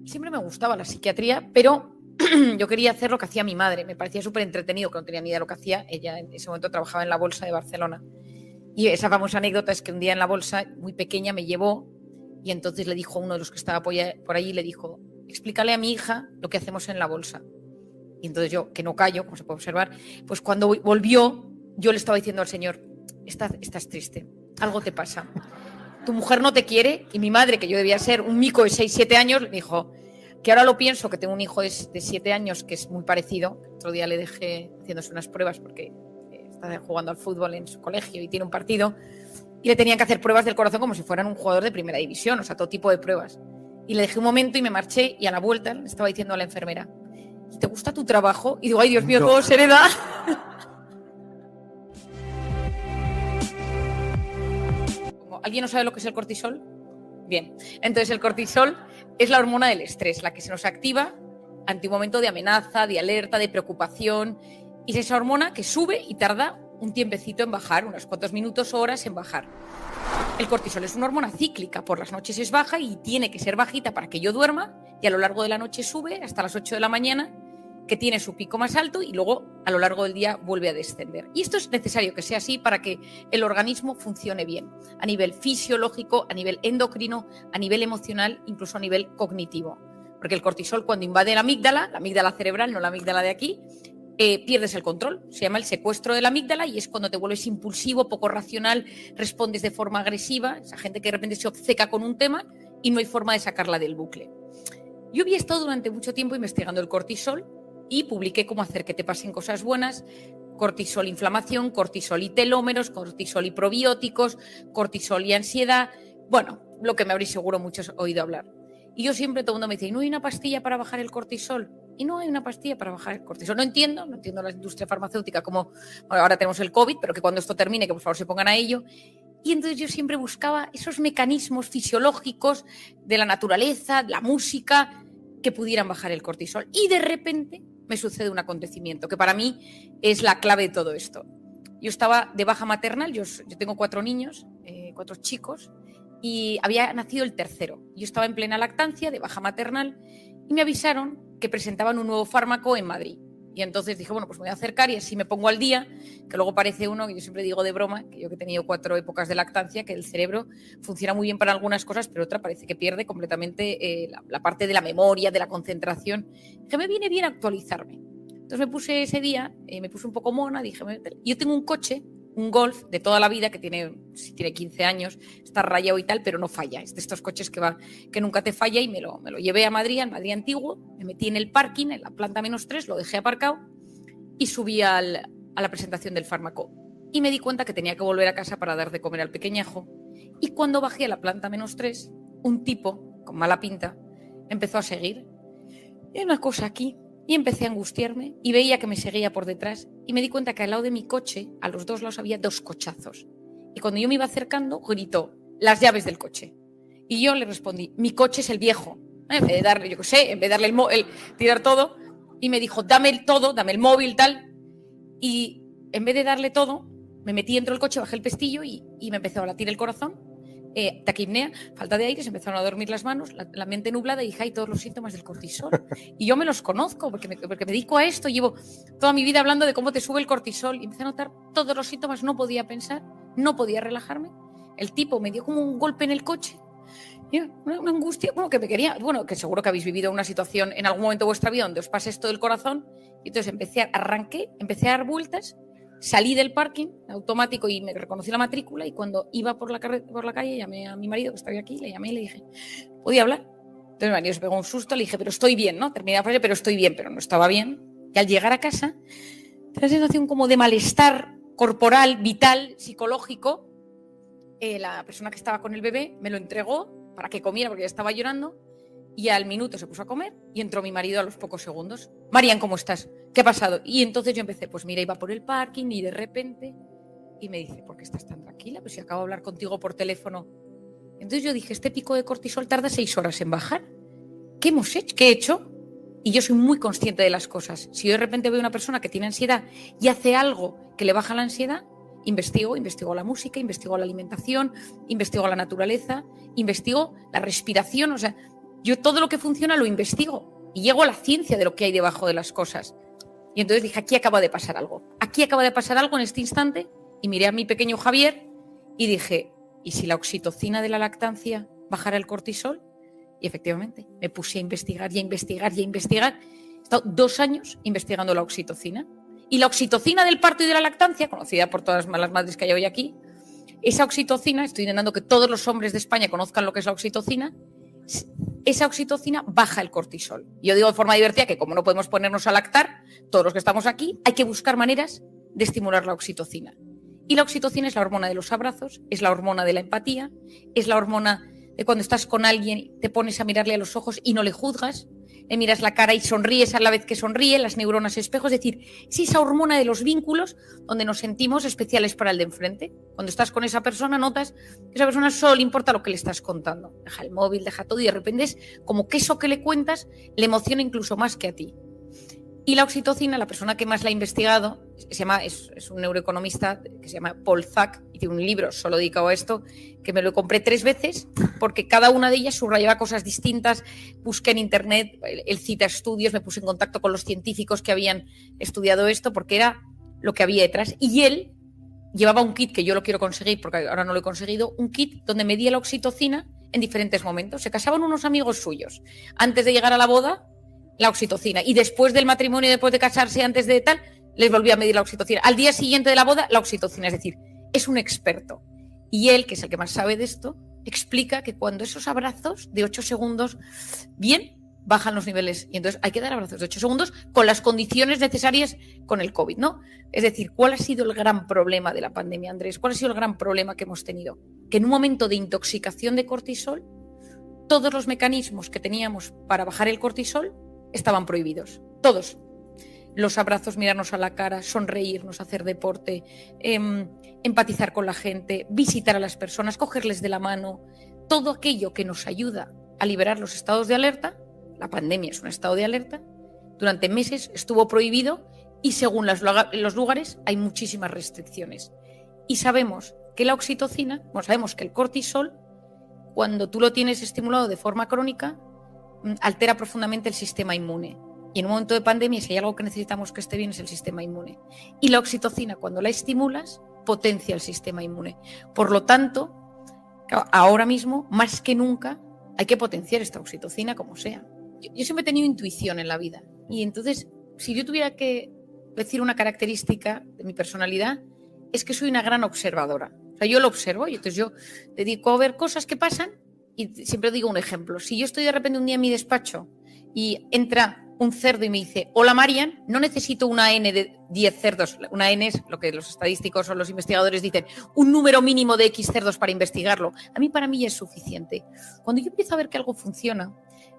Y siempre me gustaba la psiquiatría, pero yo quería hacer lo que hacía mi madre. Me parecía súper entretenido, que no tenía ni idea de lo que hacía. Ella en ese momento trabajaba en la bolsa de Barcelona. Y esa famosa anécdota es que un día en la bolsa, muy pequeña, me llevó y entonces le dijo a uno de los que estaba por allí, le dijo, explícale a mi hija lo que hacemos en la bolsa. Y entonces yo, que no callo, como se puede observar, pues cuando volvió, yo le estaba diciendo al señor, estás triste, algo te pasa. Tu mujer no te quiere. Y mi madre, que yo debía ser un mico de 6, 7 años, me dijo, que ahora lo pienso, que tengo un hijo de 7 años que es muy parecido. Otro día le dejé haciéndose unas pruebas porque está jugando al fútbol en su colegio y tiene un partido y le tenían que hacer pruebas del corazón como si fueran un jugador de primera división, o sea, todo tipo de pruebas. Y le dejé un momento y me marché y a la vuelta le estaba diciendo a la enfermera, ¿te gusta tu trabajo? Y digo, ay, Dios mío, todo se hereda. ¿Alguien no sabe lo que es el cortisol? Bien, entonces el cortisol es la hormona del estrés, la que se nos activa ante un momento de amenaza, de alerta, de preocupación. Y es esa hormona que sube y tarda un tiempecito en bajar, unos cuantos minutos o horas en bajar. El cortisol es una hormona cíclica, por las noches es baja y tiene que ser bajita para que yo duerma y a lo largo de la noche sube hasta las 8 de la mañana, que tiene su pico más alto y luego a lo largo del día vuelve a descender. Y esto es necesario que sea así para que el organismo funcione bien, a nivel fisiológico, a nivel endocrino, a nivel emocional, incluso a nivel cognitivo. Porque el cortisol cuando invade la amígdala cerebral, no la amígdala de aquí, pierdes el control. Se llama el secuestro de la amígdala y es cuando te vuelves impulsivo, poco racional, respondes de forma agresiva, esa gente que de repente se obceca con un tema y no hay forma de sacarla del bucle. Yo había estado durante mucho tiempo investigando el cortisol y publiqué cómo hacer que te pasen cosas buenas, cortisol inflamación, cortisol y telómeros, cortisol y probióticos, cortisol y ansiedad, bueno, lo que me habréis seguro muchos oído hablar. Y yo siempre, todo el mundo me dice, ¿y no hay una pastilla para bajar el cortisol? Y no hay una pastilla para bajar el cortisol. No entiendo la industria farmacéutica como, bueno, ahora tenemos el COVID, pero que cuando esto termine, que por favor se pongan a ello. Y entonces yo siempre buscaba esos mecanismos fisiológicos de la naturaleza, de la música, que pudieran bajar el cortisol. Y de repente me sucede un acontecimiento que para mí es la clave de todo esto. Yo estaba de baja maternal, yo tengo 4 niños, 4 chicos, y había nacido el tercero. Yo estaba en plena lactancia, de baja maternal, y me avisaron que presentaban un nuevo fármaco en Madrid. Y entonces dije, bueno, pues me voy a acercar y así me pongo al día, que luego parece uno, que yo siempre digo de broma, que yo que he tenido 4 épocas de lactancia, que el cerebro funciona muy bien para algunas cosas, pero otra parece que pierde completamente la parte de la memoria, de la concentración, que me viene bien actualizarme. Entonces me puse ese día, me puse un poco mona, dije, yo tengo un coche, un Golf de toda la vida, que tiene 15 años, está rayado y tal, pero no falla. Es de estos coches que nunca te falla y me lo llevé a Madrid, al Madrid antiguo, me metí en el parking, en la planta -3, lo dejé aparcado y subí a la presentación del fármaco. Y me di cuenta que tenía que volver a casa para dar de comer al pequeñajo. Y cuando bajé a la planta -3, un tipo con mala pinta empezó a seguir. Y hay una cosa aquí. Y empecé a angustiarme y veía que me seguía por detrás y me di cuenta que al lado de mi coche, a los 2 lados, había 2 cochazos. Y cuando yo me iba acercando, gritó, las llaves del coche. Y yo le respondí, mi coche es el viejo. En vez de darle, yo qué sé, en vez de darle el tirar todo, y me dijo, dame el todo, dame el móvil, tal. Y en vez de darle todo, me metí dentro del coche, bajé el pestillo y me empezó a latir el corazón. Taquipnea, falta de aire, se empezaron a dormir las manos, la mente nublada y dije, hay todos los síntomas del cortisol. Y yo me los conozco porque me dedico a esto, llevo toda mi vida hablando de cómo te sube el cortisol y empecé a notar todos los síntomas, no podía pensar, no podía relajarme. El tipo me dio como un golpe en el coche, una angustia, bueno, que me quería, bueno, que seguro que habéis vivido una situación en algún momento de vuestra vida donde os pase esto del corazón. Y entonces empecé a dar vueltas. Salí del parking automático y me reconocí la matrícula y cuando iba por la calle llamé a mi marido que estaba aquí, le llamé y le dije, ¿podía hablar? Entonces mi marido se pegó un susto, le dije, pero estoy bien, ¿no? Terminé la frase, pero estoy bien, pero no estaba bien. Y al llegar a casa, tenía la sensación como de malestar corporal, vital, psicológico. La persona que estaba con el bebé me lo entregó para que comiera porque ya estaba llorando. Y al minuto se puso a comer y entró mi marido a los pocos segundos. Marian, ¿cómo estás? ¿Qué ha pasado? Y entonces yo empecé, pues mira, iba por el parking y de repente, y me dice, ¿por qué estás tan tranquila? Pues si acabo de hablar contigo por teléfono. Entonces yo dije, este pico de cortisol tarda 6 horas en bajar. ¿Qué hemos hecho? ¿Qué he hecho? Y yo soy muy consciente de las cosas. Si yo de repente veo una persona que tiene ansiedad y hace algo que le baja la ansiedad, investigo la música, investigo la alimentación, investigo la naturaleza, investigo la respiración, o sea, yo todo lo que funciona lo investigo y llego a la ciencia de lo que hay debajo de las cosas. Y entonces dije, aquí acaba de pasar algo. Aquí acaba de pasar algo en este instante. Y miré a mi pequeño Javier y dije, ¿y si la oxitocina de la lactancia bajara el cortisol? Y efectivamente, me puse a investigar y a investigar y a investigar. He estado 2 años investigando la oxitocina. Y la oxitocina del parto y de la lactancia, conocida por todas las madres que hay hoy aquí, esa oxitocina, estoy intentando que todos los hombres de España conozcan lo que es la oxitocina, esa oxitocina baja el cortisol. Yo digo de forma divertida que como no podemos ponernos a lactar, todos los que estamos aquí, hay que buscar maneras de estimular la oxitocina. Y la oxitocina es la hormona de los abrazos, es la hormona de la empatía, es la hormona de cuando estás con alguien, te pones a mirarle a los ojos y no le juzgas, le miras la cara y sonríes a la vez que sonríe, las neuronas espejo, es decir, es esa hormona de los vínculos donde nos sentimos especiales para el de enfrente. Cuando estás con esa persona notas que a esa persona solo le importa lo que le estás contando. Deja el móvil, deja todo y de repente es como que eso que le cuentas le emociona incluso más que a ti. Y la oxitocina, la persona que más la ha investigado, es un neuroeconomista que se llama Paul Zak y tiene un libro solo dedicado a esto, que me lo compré 3 veces porque cada una de ellas subrayaba cosas distintas. Busqué en internet, él cita estudios, me puse en contacto con los científicos que habían estudiado esto porque era lo que había detrás. Y él llevaba un kit que yo lo quiero conseguir porque ahora no lo he conseguido, un kit donde medía la oxitocina en diferentes momentos. Se casaban unos amigos suyos. Antes de llegar a la boda, la oxitocina. Y después del matrimonio, después de casarse, antes de tal, les volví a medir la oxitocina. Al día siguiente de la boda, la oxitocina. Es decir, es un experto. Y él, que es el que más sabe de esto, explica que cuando esos abrazos de 8 segundos, bien, bajan los niveles. Y entonces hay que dar abrazos de 8 segundos con las condiciones necesarias con el COVID, ¿no? Es decir, ¿cuál ha sido el gran problema de la pandemia, Andrés? ¿Cuál ha sido el gran problema que hemos tenido? Que en un momento de intoxicación de cortisol, todos los mecanismos que teníamos para bajar el cortisol estaban prohibidos, todos. Los abrazos, mirarnos a la cara, sonreírnos, hacer deporte, empatizar con la gente, visitar a las personas, cogerles de la mano, todo aquello que nos ayuda a liberar los estados de alerta. La pandemia es un estado de alerta. Durante meses estuvo prohibido y según los lugares hay muchísimas restricciones. Y sabemos que la oxitocina, bueno, sabemos que el cortisol, cuando tú lo tienes estimulado de forma crónica, altera profundamente el sistema inmune. Y en un momento de pandemia, si hay algo que necesitamos que esté bien, es el sistema inmune. Y la oxitocina, cuando la estimulas, potencia el sistema inmune. Por lo tanto, ahora mismo, más que nunca, hay que potenciar esta oxitocina como sea. Yo siempre he tenido intuición en la vida. Y entonces, si yo tuviera que decir una característica de mi personalidad, es que soy una gran observadora. O sea, yo lo observo y entonces yo dedico a ver cosas que pasan. Y siempre digo un ejemplo. Si yo estoy de repente un día en mi despacho y entra un cerdo y me dice, hola Marian, no necesito una N de 10 cerdos. Una N es lo que los estadísticos o los investigadores dicen, un número mínimo de X cerdos para investigarlo. Para mí ya es suficiente. Cuando yo empiezo a ver que algo funciona,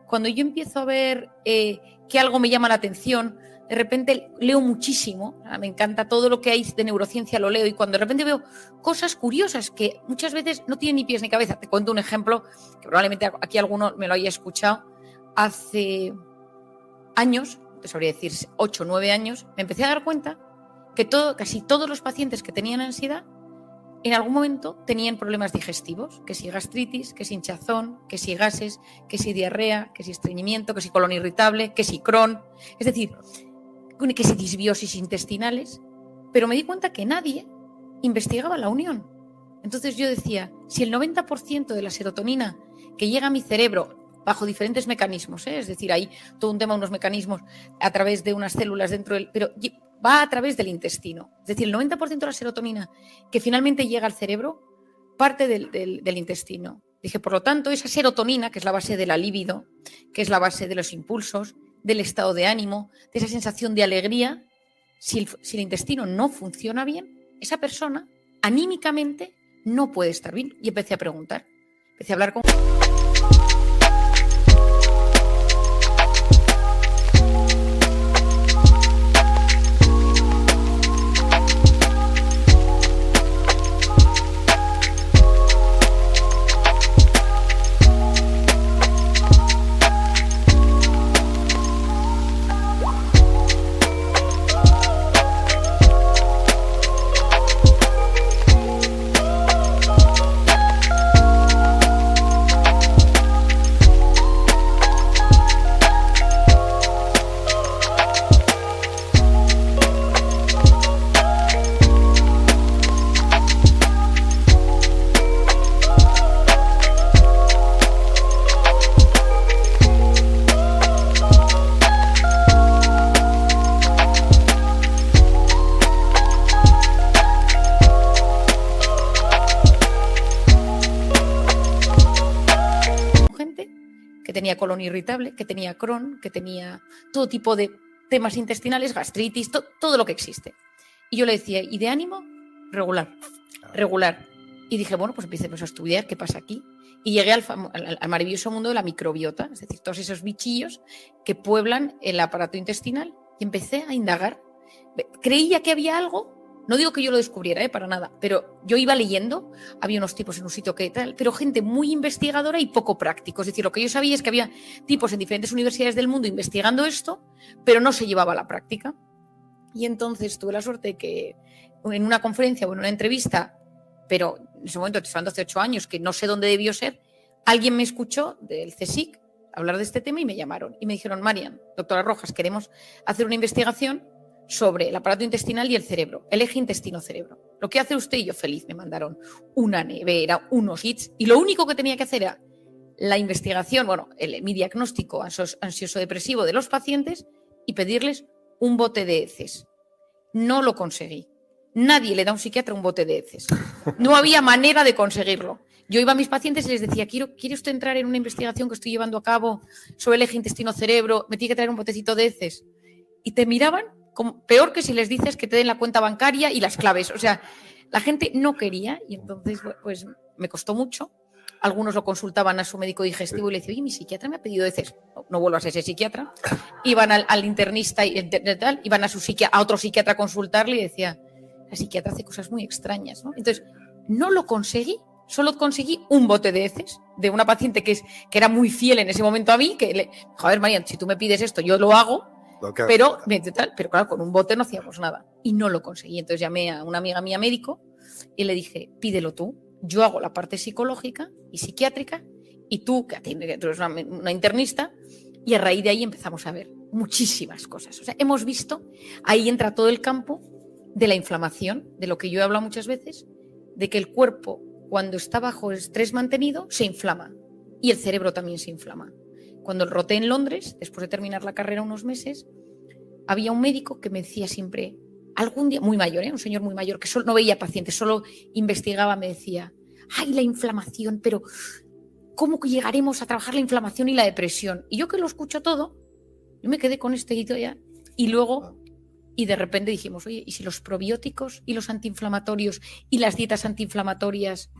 cuando yo empiezo a ver que algo me llama la atención, de repente leo muchísimo, me encanta todo lo que hay de neurociencia, lo leo, y cuando de repente veo cosas curiosas que muchas veces no tienen ni pies ni cabeza. Te cuento un ejemplo que probablemente aquí alguno me lo haya escuchado. Hace años, te sabría decir 8 o 9 años, me empecé a dar cuenta que casi todos los pacientes que tenían ansiedad en algún momento tenían problemas digestivos, que si gastritis, que si hinchazón, que si gases, que si diarrea, que si estreñimiento, que si colon irritable, que si Crohn, es decir, que si disbiosis intestinales, pero me di cuenta que nadie investigaba la unión. Entonces yo decía, si el 90% de la serotonina que llega a mi cerebro bajo diferentes mecanismos, es decir, hay todo un tema, unos mecanismos a través de unas células dentro del, pero va a través del intestino, es decir, el 90% de la serotonina que finalmente llega al cerebro parte del intestino. Dije, por lo tanto, esa serotonina, que es la base de la libido, que es la base de los impulsos, del estado de ánimo, de esa sensación de alegría, si el intestino no funciona bien, esa persona anímicamente no puede estar bien. Y empecé a preguntar, empecé a hablar con... tenía colon irritable, que tenía Crohn, que tenía todo tipo de temas intestinales, gastritis, todo lo que existe. Y yo le decía, ¿y de ánimo? Regular, regular. Y dije, bueno, pues empecemos a estudiar qué pasa aquí. Y llegué al maravilloso mundo de la microbiota, es decir, todos esos bichillos que pueblan el aparato intestinal. Y empecé a indagar. Creía que había algo, no digo que yo lo descubriera, para nada, pero yo iba leyendo, había unos tipos en un sitio que tal, pero gente muy investigadora y poco práctico. Es decir, lo que yo sabía es que había tipos en diferentes universidades del mundo investigando esto, pero no se llevaba a la práctica. Y entonces tuve la suerte que en una conferencia o en una entrevista, pero en ese momento, estoy hablando hace 8 años, que no sé dónde debió ser, alguien me escuchó del CSIC hablar de este tema y me llamaron y me dijeron, Marian, doctora Rojas, queremos hacer una investigación sobre el aparato intestinal y el cerebro, el eje intestino-cerebro. Lo que hace usted, y yo feliz, me mandaron una nevera, unos kits, y lo único que tenía que hacer era la investigación, mi diagnóstico ansioso-depresivo de los pacientes y pedirles un bote de heces. No lo conseguí. Nadie le da a un psiquiatra un bote de heces. No había manera de conseguirlo. Yo iba a mis pacientes y les decía, ¿quiere usted entrar en una investigación que estoy llevando a cabo sobre el eje intestino-cerebro? Me tiene que traer un botecito de heces. Y te miraban como, peor que si les dices que te den la cuenta bancaria y las claves. O sea, la gente no quería y entonces pues me costó mucho. Algunos lo consultaban a su médico digestivo y le decían, oye, mi psiquiatra me ha pedido heces. No vuelvas a ese psiquiatra. Iban al internista y tal, iban a otro psiquiatra a consultarle y decía, la psiquiatra hace cosas muy extrañas, ¿no? Entonces, no lo conseguí. Solo conseguí un bote de heces de una paciente que era muy fiel en ese momento a mí, joder, Marian, si tú me pides esto, yo lo hago, pero claro, con un bote no hacíamos nada. Y no lo conseguí. Entonces llamé a una amiga mía médico y le dije, pídelo tú, yo hago la parte psicológica y psiquiátrica y tú, que tú eres una internista, y a raíz de ahí empezamos a ver muchísimas cosas. O sea, hemos visto, ahí entra todo el campo de la inflamación, de lo que yo he hablado muchas veces, de que el cuerpo, cuando está bajo estrés mantenido, se inflama y el cerebro también se inflama. Cuando roté en Londres, después de terminar la carrera unos meses, había un médico que me decía siempre, algún día, muy mayor, un señor muy mayor, que solo, no veía pacientes, solo investigaba, me decía, ¡ay, la inflamación! Pero ¿cómo llegaremos a trabajar la inflamación y la depresión? Y yo que lo escucho todo, yo me quedé con este hito ya. Y luego, y de repente dijimos, oye, ¿y si los probióticos y los antiinflamatorios y las dietas antiinflamatorias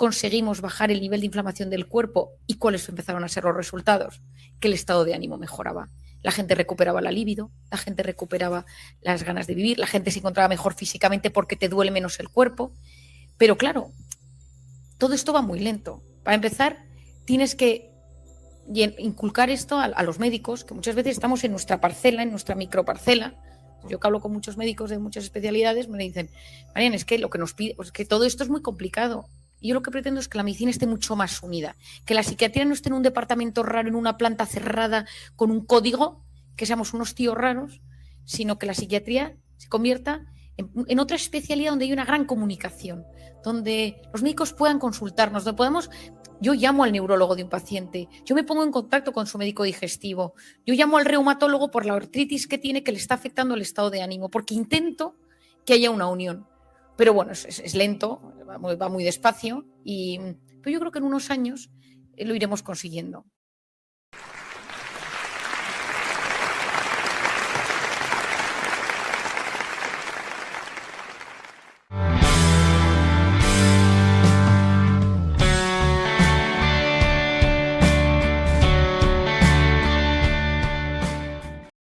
conseguimos bajar el nivel de inflamación del cuerpo y cuáles empezaron a ser los resultados, que el estado de ánimo mejoraba. La gente recuperaba la libido, la gente recuperaba las ganas de vivir, la gente se encontraba mejor físicamente porque te duele menos el cuerpo. Pero claro, todo esto va muy lento. Para empezar, tienes que inculcar esto a los médicos, que muchas veces estamos en nuestra parcela, en nuestra microparcela. Yo que hablo con muchos médicos de muchas especialidades, me dicen, Marian, es que lo que nos pide, pues que todo esto es muy complicado. Y yo lo que pretendo es que la medicina esté mucho más unida, que la psiquiatría no esté en un departamento raro, en una planta cerrada, con un código, que seamos unos tíos raros, sino que la psiquiatría se convierta en otra especialidad donde hay una gran comunicación, donde los médicos puedan consultarnos, donde podamos. Yo llamo al neurólogo de un paciente, yo me pongo en contacto con su médico digestivo, yo llamo al reumatólogo por la artritis que tiene que le está afectando el estado de ánimo, porque intento que haya una unión. Pero bueno, es lento, va muy despacio, pero yo creo que en unos años lo iremos consiguiendo.